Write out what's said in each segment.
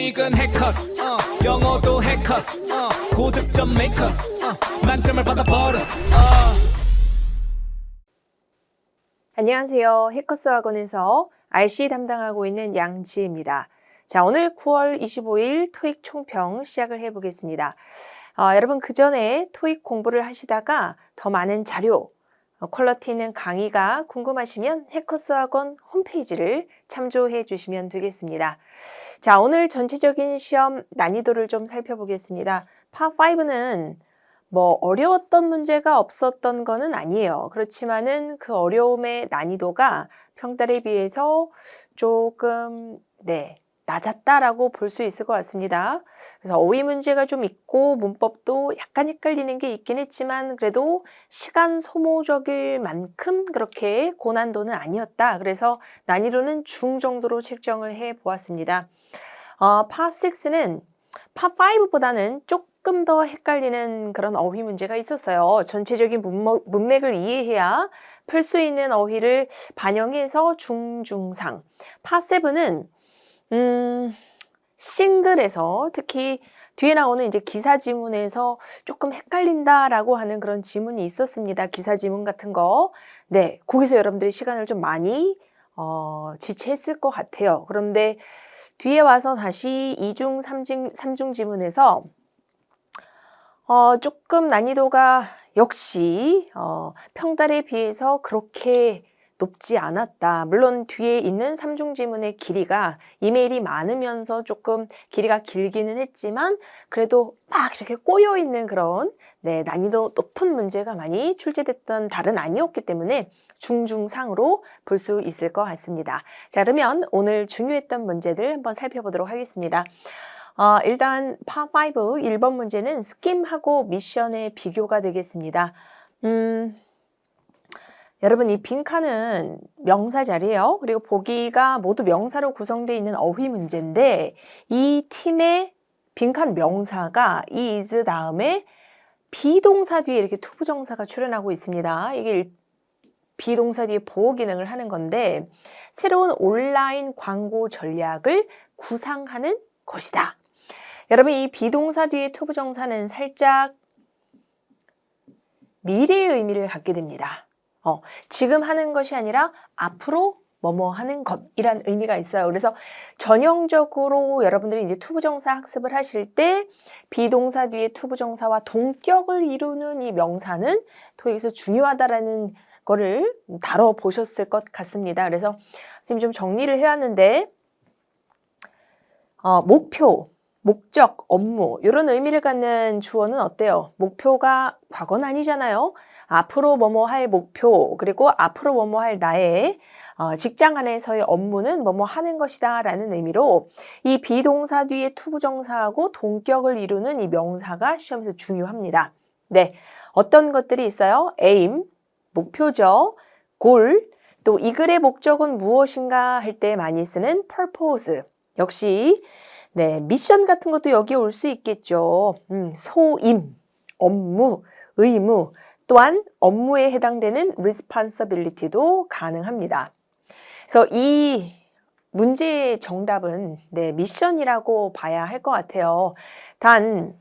토익은 해커스 영어도 해커스 고득점 메이커스 만점을 받아버렸어 안녕하세요. 해커스 학원에서 RC 담당하고 있는 양지혜입니다. 자, 오늘 9월 25일 토익 총평 시작을 해보겠습니다. 여러분 그 전에 토익 공부를 하시다가 더 많은 자료, 퀄리티 있는 강의가 궁금하시면 해커스 학원 홈페이지를 참조해 주시면 되겠습니다. 자, 오늘 전체적인 시험 난이도를 좀 살펴보겠습니다. 파5는 뭐 어려웠던 문제가 없었던 거는 아니에요. 그렇지만은 그 어려움의 난이도가 평달에 비해서 조금 낮았다라고 볼 수 있을 것 같습니다. 그래서 어휘 문제가 좀 있고 문법도 약간 헷갈리는 게 있긴 했지만 그래도 시간 소모적일 만큼 그렇게 고난도는 아니었다. 그래서 난이도는 중 정도로 책정을 해 보았습니다. 파6는 파5보다는 조금 더 헷갈리는 그런 어휘 문제가 있었어요. 전체적인 문맥을 이해해야 풀 수 있는 어휘를 반영해서 중중상. 파7은 싱글에서 특히 뒤에 나오는 이제 기사 지문에서 조금 헷갈린다라고 하는 그런 지문이 있었습니다. 기사 지문 같은 거. 네, 거기서 여러분들이 시간을 좀 많이 지체했을 것 같아요. 그런데 뒤에 와서 다시 2중, 3중 지문에서 조금 난이도가 역시 평달에 비해서 그렇게 높지 않았다. 물론 뒤에 있는 3중 지문의 길이가 이메일이 많으면서 조금 길이가 길기는 했지만 그래도 막 이렇게 꼬여있는 그런 난이도 높은 문제가 많이 출제됐던 달은 아니었기 때문에 중중상으로 볼 수 있을 것 같습니다. 자, 그러면 오늘 중요했던 문제들 한번 살펴보도록 하겠습니다. 일단 파5 1번 문제는 스킴하고 미션의 비교가 되겠습니다. 여러분 이 빈칸은 명사 자리예요. 그리고 보기가 모두 명사로 구성되어 있는 어휘 문제인데 이 팀의 빈칸 명사가 is 다음에 비동사 뒤에 이렇게 투부정사가 출현하고 있습니다. 이게 비동사 뒤에 보호 기능을 하는 건데 새로운 온라인 광고 전략을 구상하는 것이다. 여러분 이 비동사 뒤에 투부정사는 살짝 미래의 의미를 갖게 됩니다. 지금 하는 것이 아니라 앞으로 뭐뭐 하는 것이란 의미가 있어요. 그래서 전형적으로 여러분들이 이제 투부정사 학습을 하실 때 비동사 뒤에 투부정사와 동격을 이루는 이 명사는 토익에서 중요하다라는 거를 다뤄보셨을 것 같습니다. 그래서 지금 좀 정리를 해왔는데 목표, 목적, 업무 이런 의미를 갖는 주어는 어때요? 목표가 과거는 아니잖아요. 앞으로 뭐뭐 할 목표 그리고 앞으로 뭐뭐 할 나의 직장 안에서의 업무는 뭐뭐 하는 것이다 라는 의미로 이 비동사 뒤에 투부정사하고 동격을 이루는 이 명사가 시험에서 중요합니다. 네, 어떤 것들이 있어요? aim, 목표죠. goal, 또 이 글의 목적은 무엇인가 할 때 많이 쓰는 purpose. 역시 미션 같은 것도 여기에 올 수 있겠죠. 소임, 업무, 의무, 또한 업무에 해당되는 responsibility도 가능합니다. 그래서 이 문제의 정답은 미션이라고 봐야 할 것 같아요. 단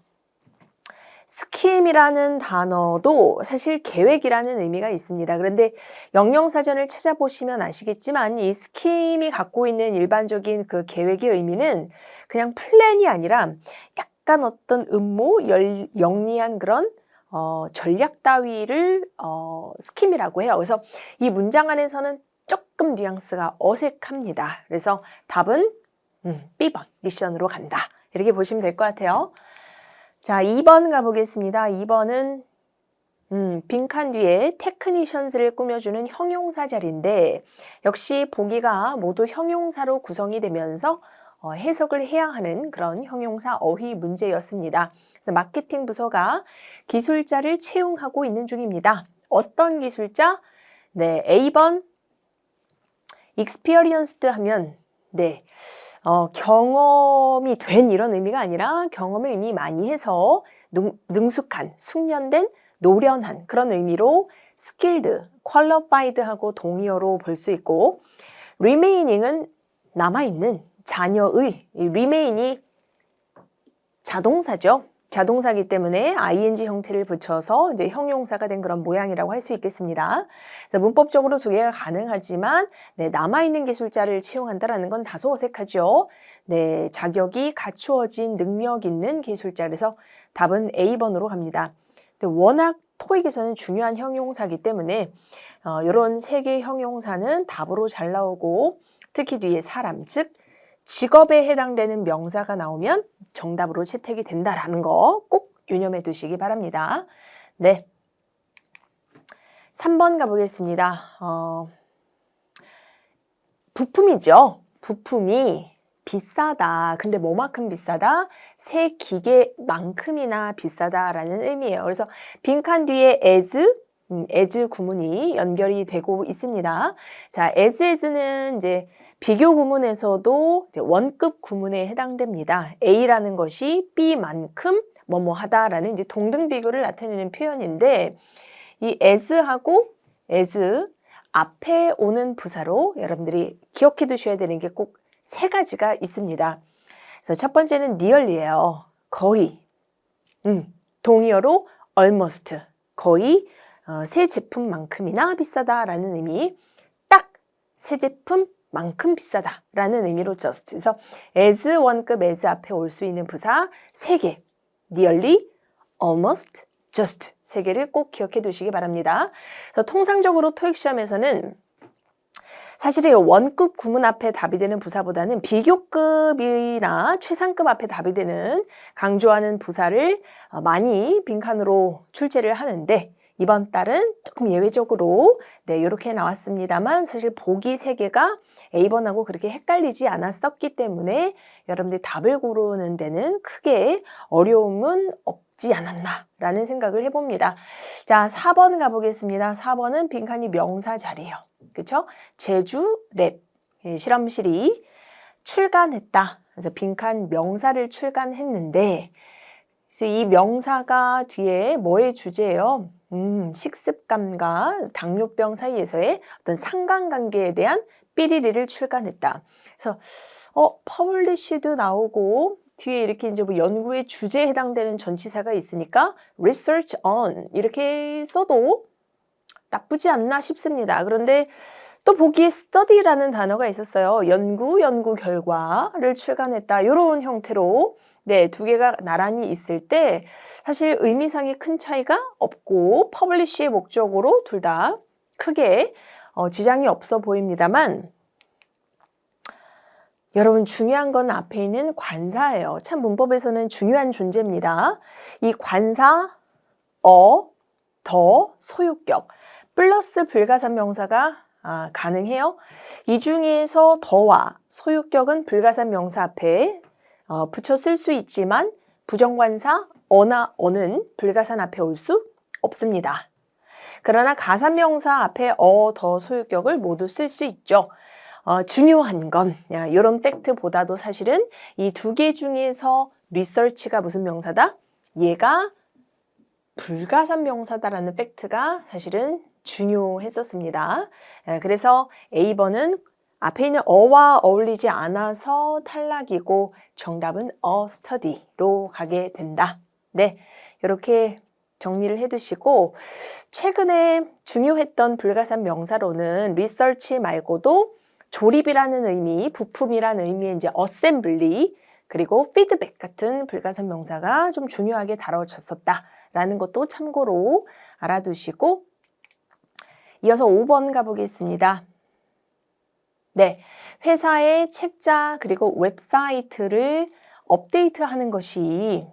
스킴이라는 단어도 사실 계획이라는 의미가 있습니다. 그런데 영영사전을 찾아보시면 아시겠지만 이 스킴이 갖고 있는 일반적인 그 계획의 의미는 그냥 플랜이 아니라 약간 어떤 음모, 영리한 그런 전략 따위를 스킴이라고 해요. 그래서 이 문장 안에서는 조금 뉘앙스가 어색합니다. 그래서 답은 B번 미션으로 간다. 이렇게 보시면 될 것 같아요. 자, 2번 가보겠습니다. 2번은 빈칸 뒤에 테크니션스를 꾸며주는 형용사 자리인데 역시 보기가 모두 형용사로 구성이 되면서 해석을 해야 하는 그런 형용사 어휘 문제였습니다. 그래서 마케팅 부서가 기술자를 채용하고 있는 중입니다. 어떤 기술자? A번 experienced 하면 경험이 된 이런 의미가 아니라 경험을 이미 많이 해서 능숙한, 숙련된, 노련한 그런 의미로 skilled, qualified하고 동의어로 볼 수 있고 remaining은 남아있는 자녀의, remain이 자동사죠. 자동사기 때문에 ing 형태를 붙여서 이제 형용사가 된 그런 모양이라고 할 수 있겠습니다. 그래서 문법적으로 두 개가 가능하지만 네, 남아있는 기술자를 채용한다라는 건 다소 어색하죠. 네, 자격이 갖추어진 능력 있는 기술자. 그래서 답은 A번으로 갑니다. 근데 워낙 토익에서는 중요한 형용사기 때문에 이런 세 개의 형용사는 답으로 잘 나오고 특히 뒤에 사람, 즉 직업에 해당되는 명사가 나오면 정답으로 채택이 된다라는 거 꼭 유념해 두시기 바랍니다. 네, 3번 가보겠습니다. 부품이죠. 부품이 비싸다. 근데 뭐만큼 비싸다? 새 기계만큼이나 비싸다라는 의미예요. 그래서 빈칸 뒤에 as 구문이 연결이 되고 있습니다. 자, as는 이제 비교 구문에서도 이제 원급 구문에 해당됩니다. A라는 것이 B만큼 뭐뭐하다라는 이제 동등 비교를 나타내는 표현인데 이 as하고 as 앞에 오는 부사로 여러분들이 기억해 두셔야 되는 게 꼭 세 가지가 있습니다. 그래서 첫 번째는 nearly예요. 거의. 동의어로 almost. 거의 새 제품만큼이나 비싸다라는 의미. 딱 새 제품만큼 비싸다라는 의미로 just. 그래서 as 원급 as 앞에 올 수 있는 부사 3개. nearly, almost, just 3개를 꼭 기억해 두시기 바랍니다. 그래서 통상적으로 토익 시험에서는 사실 원급 구문 앞에 답이 되는 부사보다는 비교급이나 최상급 앞에 답이 되는 강조하는 부사를 많이 빈칸으로 출제를 하는데 이번 달은 조금 예외적으로 네, 이렇게 나왔습니다만 사실 보기 3개가 A번하고 그렇게 헷갈리지 않았었기 때문에 여러분들이 답을 고르는 데는 크게 어려움은 없지 않았나라는 생각을 해봅니다. 자, 4번 가보겠습니다. 4번은 빈칸이 명사 자리예요. 그렇죠? 제주 랩 실험실이 출간했다. 그래서 빈칸 명사를 출간했는데 그래서 이 명사가 뒤에 뭐의 주제예요? 식습감과 당뇨병 사이에서의 어떤 상관관계에 대한 삐리리를 출간했다. 그래서 publish도 나오고 뒤에 이렇게 이제 뭐 연구의 주제에 해당되는 전치사가 있으니까 research on 이렇게 써도 나쁘지 않나 싶습니다. 그런데 또 보기에 study라는 단어가 있었어요. 연구 결과를 출간했다. 이런 형태로 네, 두 개가 나란히 있을 때 사실 의미상의 큰 차이가 없고 publish의 목적으로 둘 다 크게 지장이 없어 보입니다만 여러분 중요한 건 앞에 있는 관사예요. 참 문법에서는 중요한 존재입니다. 이 관사, 더, 소유격 플러스 불가산명사가 가능해요. 이 중에서 더와 소유격은 불가산명사 앞에 붙여 쓸 수 있지만 부정관사 어나 어는 불가산 앞에 올 수 없습니다. 그러나 가산명사 앞에 더, 소유격을 모두 쓸 수 있죠. 중요한 건 이런 팩트보다도 사실은 이 두 개 중에서 리서치가 무슨 명사다? 얘가 불가산 명사다라는 팩트가 사실은 중요했었습니다. 그래서 A번은 앞에 있는 어와 어울리지 않아서 탈락이고 정답은 study로 가게 된다. 네, 이렇게 정리를 해두시고 최근에 중요했던 불가산 명사로는 research 말고도 조립이라는 의미, 부품이라는 의미의 이제 assembly 그리고 feedback 같은 불가산 명사가 좀 중요하게 다뤄졌었다라는 것도 참고로 알아두시고 이어서 5번 가보겠습니다. 네, 회사의 책자 그리고 웹사이트를 업데이트하는 것이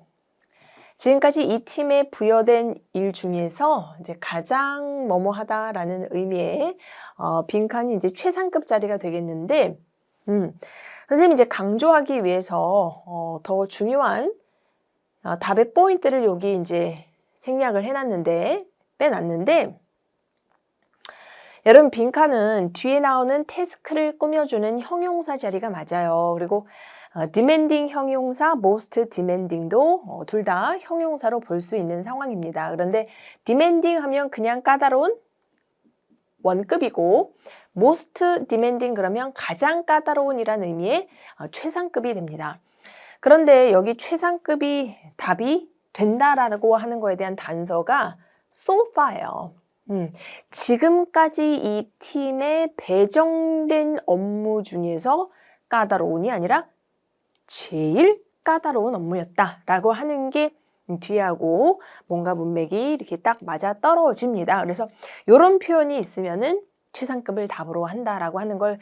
지금까지 이 팀에 부여된 일 중에서 이제 가장 뭐뭐하다라는 의미의 빈칸이 이제 최상급 자리가 되겠는데, 선생님이 이제 강조하기 위해서 더 중요한 답의 포인트를 여기 이제 생략을 빼놨는데, 여러분 빈칸은 뒤에 나오는 태스크를 꾸며주는 형용사 자리가 맞아요. 그리고 demanding 형용사, most demanding도 둘 다 형용사로 볼 수 있는 상황입니다. 그런데 demanding 하면 그냥 까다로운 원급이고 most demanding 그러면 가장 까다로운이라는 의미의 최상급이 됩니다. 그런데 여기 최상급이 답이 된다라고 하는 거에 대한 단서가 so far예요. 지금까지 이 팀에 배정된 업무 중에서 까다로운이 아니라 제일 까다로운 업무였다라고 하는 게 뒤하고 뭔가 문맥이 이렇게 딱 맞아 떨어집니다. 그래서 이런 표현이 있으면은 최상급을 답으로 한다라고 하는 걸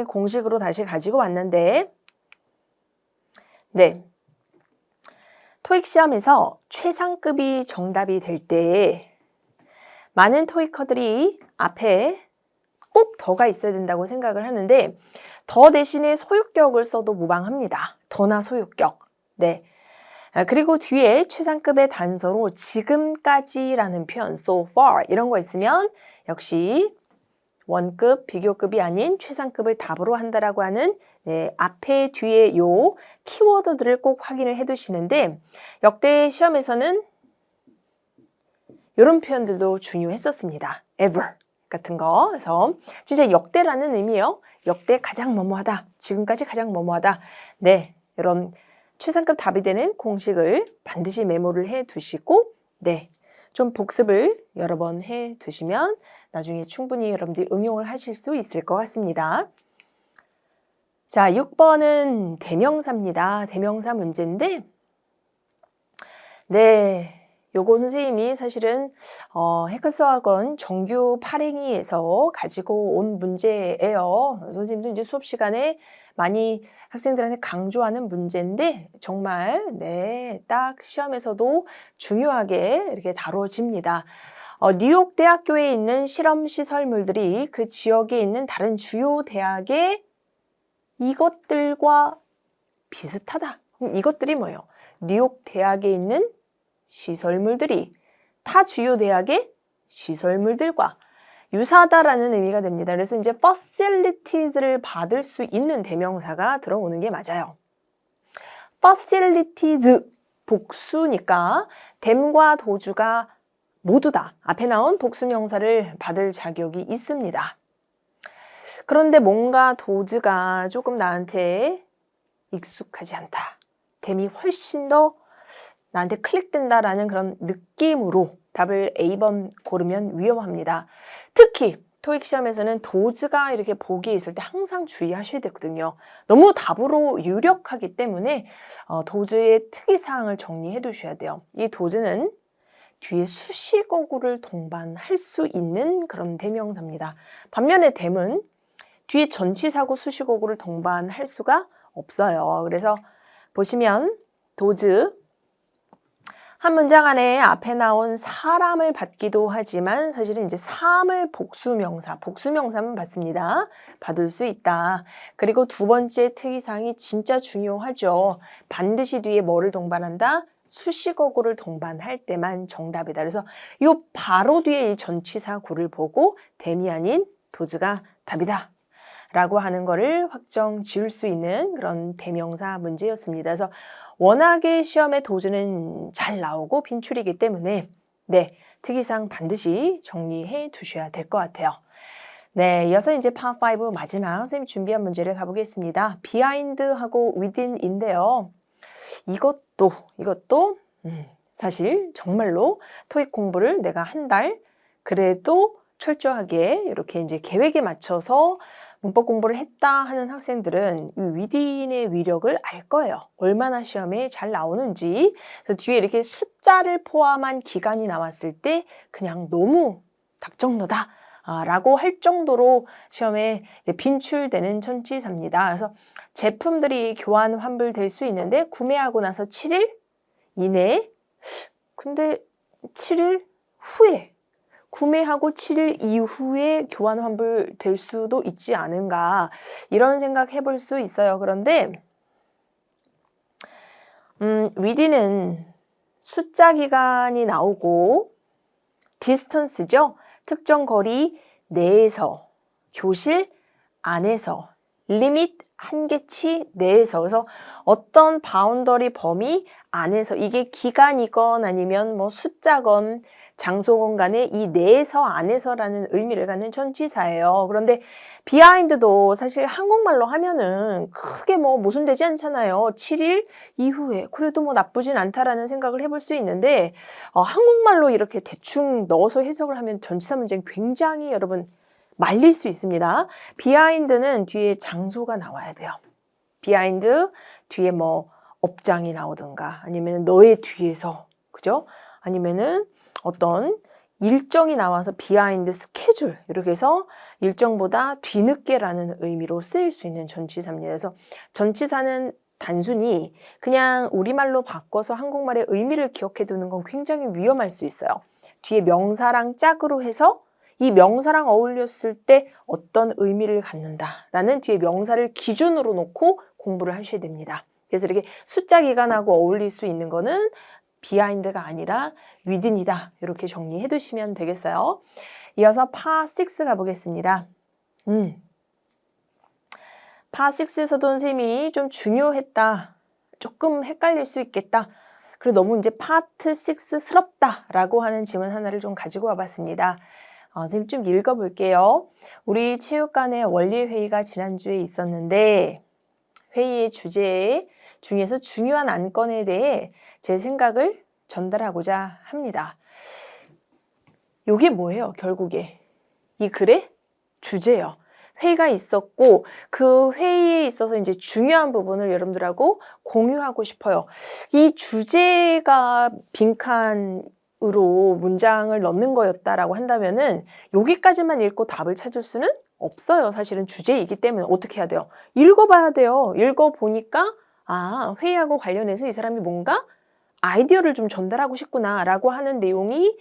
공식으로 다시 가지고 왔는데, 네. 토익 시험에서 최상급이 정답이 될 때 많은 토익커들이 앞에 꼭 더가 있어야 된다고 생각을 하는데 더 대신에 소유격을 써도 무방합니다. 더나 소유격. 네. 그리고 뒤에 최상급의 단서로 지금까지라는 표현, so far 이런 거 있으면 역시 원급, 비교급이 아닌 최상급을 답으로 한다라고 하는 앞에 뒤에 요 키워드들을 꼭 확인을 해 두시는데 역대 시험에서는 이런 표현들도 중요했었습니다. ever 같은 거. 그래서 진짜 역대라는 의미예요. 역대 가장 뭐뭐하다. 지금까지 가장 뭐뭐하다. 네, 이런 최상급 답이 되는 공식을 반드시 메모를 해 두시고 네, 좀 복습을 여러 번 해 두시면 나중에 충분히 여러분들이 응용을 하실 수 있을 것 같습니다. 자, 6번은 대명사입니다. 대명사 문제인데 네, 요거 선생님이 사실은 해커스학원 정규 8행위에서 가지고 온 문제예요. 선생님도 이제 수업 시간에 많이 학생들한테 강조하는 문제인데 정말 네, 딱 시험에서도 중요하게 이렇게 다뤄집니다. 뉴욕 대학교에 있는 실험 시설물들이 그 지역에 있는 다른 주요 대학의 이것들과 비슷하다. 그럼 이것들이 뭐예요? 뉴욕 대학에 있는 시설물들이 타 주요 대학의 시설물들과 유사하다라는 의미가 됩니다. 그래서 이제 facilities를 받을 수 있는 대명사가 들어오는 게 맞아요. facilities 복수니까 them과 도주가 모두 다 앞에 나온 복수명사를 받을 자격이 있습니다. 그런데 뭔가 도즈가 조금 나한테 익숙하지 않다. them이 훨씬 더 나한테 클릭된다라는 그런 느낌으로 답을 A번 고르면 위험합니다. 특히 토익 시험에서는 도즈가 이렇게 보기에 있을 때 항상 주의하셔야 되거든요. 너무 답으로 유력하기 때문에 도즈의 특이사항을 정리해 두셔야 돼요. 이 도즈는 뒤에 수식어구를 동반할 수 있는 그런 대명사입니다. 반면에 them은 뒤에 전치사구 수식어구를 동반할 수가 없어요. 그래서 보시면 도즈 한 문장 안에 앞에 나온 사람을 받기도 하지만 사실은 이제 사물 복수명사만 받습니다. 받을 수 있다. 그리고 두 번째 특이사항이 진짜 중요하죠. 반드시 뒤에 뭐를 동반한다? 수식어구를 동반할 때만 정답이다. 그래서 이 바로 뒤에 이 전치사구를 보고 them이 아닌 도즈가 답이다. 라고 하는 거를 확정 지을 수 있는 그런 대명사 문제였습니다. 그래서 워낙에 시험에 도즈는 잘 나오고 빈출이기 때문에 네, 특이사항 반드시 정리해 두셔야 될 것 같아요. 네, 이어서 이제 파5 마지막 선생님 준비한 문제를 가보겠습니다. behind하고 within인데요. 이것도 사실 정말로 토익 공부를 내가 한 달 그래도 철저하게 이렇게 이제 계획에 맞춰서 문법 공부를 했다 하는 학생들은 이 within의 위력을 알 거예요. 얼마나 시험에 잘 나오는지. 그래서 뒤에 이렇게 숫자를 포함한 기간이 나왔을 때 그냥 너무 답정너다 라고 할 정도로 시험에 빈출되는 천치사입니다. 그래서 제품들이 교환 환불될 수 있는데 구매하고 나서 7일 이내에 근데 7일 후에 구매하고 7일 이후에 교환 환불 될 수도 있지 않은가 이런 생각 해볼 수 있어요. 그런데 within은 숫자 기간이 나오고 distance죠. 특정 거리 내에서 교실 안에서 리밋 한계치 내에서 그래서 어떤 바운더리 범위 안에서 이게 기간이건 아니면 뭐 숫자건 장소건 간에 이 내에서 안에서라는 의미를 갖는 전치사예요. 그런데 비하인드도 사실 한국말로 하면은 크게 뭐 모순되지 않잖아요. 7일 이후에 그래도 뭐 나쁘진 않다라는 생각을 해볼 수 있는데 한국말로 이렇게 대충 넣어서 해석을 하면 전치사 문제는 굉장히 여러분 말릴 수 있습니다. 비하인드는 뒤에 장소가 나와야 돼요. 비하인드 뒤에 뭐 업장이 나오든가 아니면 너의 뒤에서 그죠? 아니면은 어떤 일정이 나와서 비하인드 스케줄 이렇게 해서 일정보다 뒤늦게라는 의미로 쓰일 수 있는 전치사입니다. 그래서 전치사는 단순히 그냥 우리말로 바꿔서 한국말의 의미를 기억해 두는 건 굉장히 위험할 수 있어요. 뒤에 명사랑 짝으로 해서 이 명사랑 어울렸을 때 어떤 의미를 갖는다라는 뒤에 명사를 기준으로 놓고 공부를 하셔야 됩니다. 그래서 이렇게 숫자 기간하고 어울릴 수 있는 거는 비하인드가 아니라 within이다. 이렇게 정리해 두시면 되겠어요. 이어서 파6 가보겠습니다. 파6에서도 선생님이 좀 중요했다. 조금 헷갈릴 수 있겠다. 그리고 너무 이제 파트 6스럽다 라고 하는 질문 하나를 좀 가지고 와봤습니다. 선생님 좀 읽어볼게요. 우리 체육관의 원리회의가 지난주에 있었는데 회의의 주제 중에서 중요한 안건에 대해 제 생각을 전달하고자 합니다. 이게 뭐예요? 결국에 이 글의 주제예요. 회의가 있었고 그 회의에 있어서 이제 중요한 부분을 여러분들하고 공유하고 싶어요. 이 주제가 빈칸으로 문장을 넣는 거였다라고 한다면은 여기까지만 읽고 답을 찾을 수는 없어요. 사실은 주제이기 때문에 어떻게 해야 돼요? 읽어봐야 돼요. 읽어보니까 회의하고 관련해서 이 사람이 뭔가 아이디어를 좀 전달하고 싶구나 라고 하는 내용이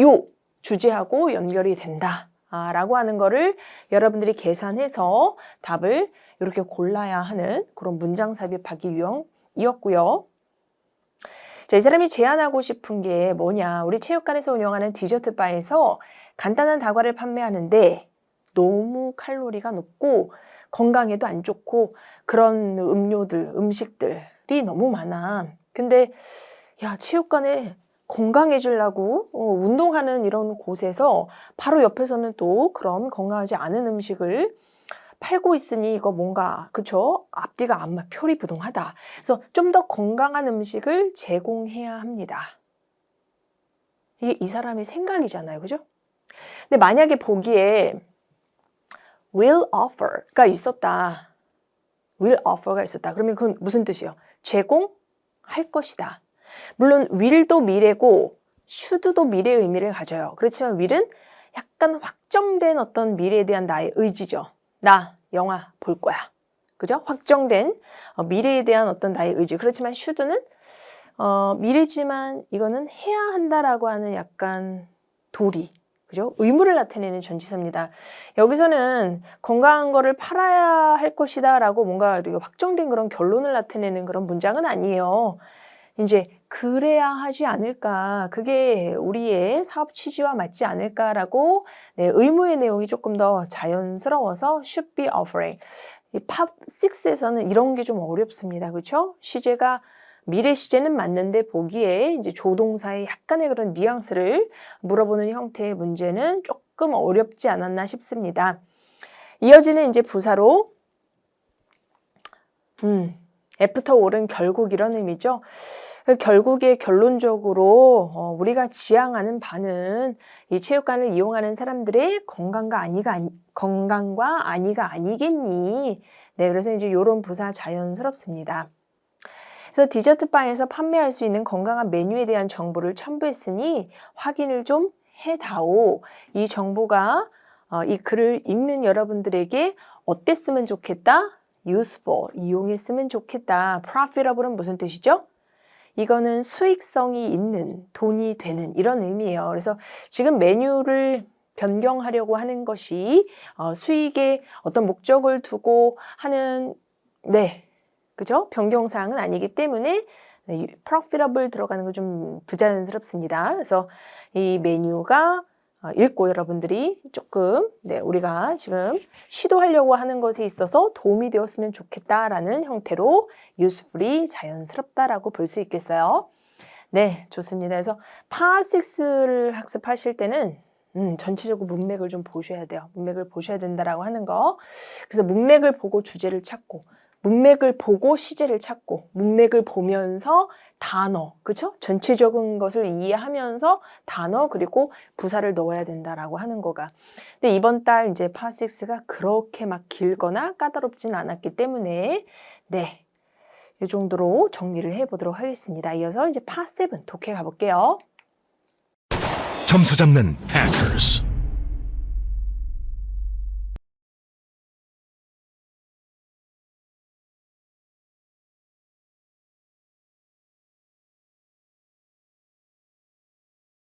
요 주제하고 연결이 된다 라고 하는 거를 여러분들이 계산해서 답을 이렇게 골라야 하는 그런 문장 삽입하기 유형이었고요. 자, 이 사람이 제안하고 싶은 게 뭐냐. 우리 체육관에서 운영하는 디저트 바에서 간단한 다과를 판매하는데 너무 칼로리가 높고 건강에도 안 좋고 그런 음료들, 음식들이 너무 많아. 근데 야, 체육관에 건강해지려고 운동하는 이런 곳에서 바로 옆에서는 또 그런 건강하지 않은 음식을 팔고 있으니 이거 뭔가 그쵸? 앞뒤가 안 맞, 표리부동하다. 그래서 좀 더 건강한 음식을 제공해야 합니다. 이게 이 사람의 생각이잖아요. 그죠? 근데 만약에 보기에 will offer가 있었다. will offer가 있었다. 그러면 그건 무슨 뜻이에요? 제공할 것이다. 물론 will도 미래고 should도 미래의 의미를 가져요. 그렇지만 will은 약간 확정된 어떤 미래에 대한 나의 의지죠. 나 영화 볼 거야. 그죠? 확정된 미래에 대한 어떤 나의 의지. 그렇지만 should는 미래지만 이거는 해야 한다라고 하는 약간 도리. 그죠? 의무를 나타내는 전치사입니다. 여기서는 건강한 거를 팔아야 할 것이다 라고 뭔가 확정된 그런 결론을 나타내는 그런 문장은 아니에요. 이제 그래야 하지 않을까. 그게 우리의 사업 취지와 맞지 않을까라고 의무의 내용이 조금 더 자연스러워서 should be offering. 이 팝6에서는 이런 게 좀 어렵습니다. 그렇죠? 시제가 미래 시제는 맞는데 보기에 이제 조동사의 약간의 그런 뉘앙스를 물어보는 형태의 문제는 조금 어렵지 않았나 싶습니다. 이어지는 이제 부사로 애프터 올은 결국 이런 의미죠. 결국에 결론적으로 우리가 지향하는 바는 이 체육관을 이용하는 사람들의 건강과 안위가 아니겠니? 네, 그래서 이제 이런 부사 자연스럽습니다. 그래서 디저트 바에서 판매할 수 있는 건강한 메뉴에 대한 정보를 첨부했으니 확인을 좀 해다오. 이 정보가 이 글을 읽는 여러분들에게 어땠으면 좋겠다? useful, 이용했으면 좋겠다. profitable은 무슨 뜻이죠? 이거는 수익성이 있는, 돈이 되는 이런 의미예요. 그래서 지금 메뉴를 변경하려고 하는 것이 수익에 어떤 목적을 두고 하는 그죠? 변경사항은 아니기 때문에 profitable 들어가는 거 좀 부자연스럽습니다. 그래서 이 메뉴가 읽고 여러분들이 조금 우리가 지금 시도하려고 하는 것에 있어서 도움이 되었으면 좋겠다라는 형태로 usefully 자연스럽다라고 볼 수 있겠어요. 네, 좋습니다. 그래서 Part 6를 학습하실 때는 전체적으로 문맥을 좀 보셔야 돼요. 문맥을 보셔야 된다라고 하는 거. 그래서 문맥을 보고 주제를 찾고 문맥을 보고 시제를 찾고 문맥을 보면서 단어, 그렇죠? 전체적인 것을 이해하면서 단어 그리고 부사를 넣어야 된다라고 하는 거가. 근데 이번 달 이제 Part 6가 그렇게 막 길거나 까다롭진 않았기 때문에 네, 이 정도로 정리를 해보도록 하겠습니다. 이어서 이제 Part 7 독해 가볼게요. 점수 잡는 Hackers.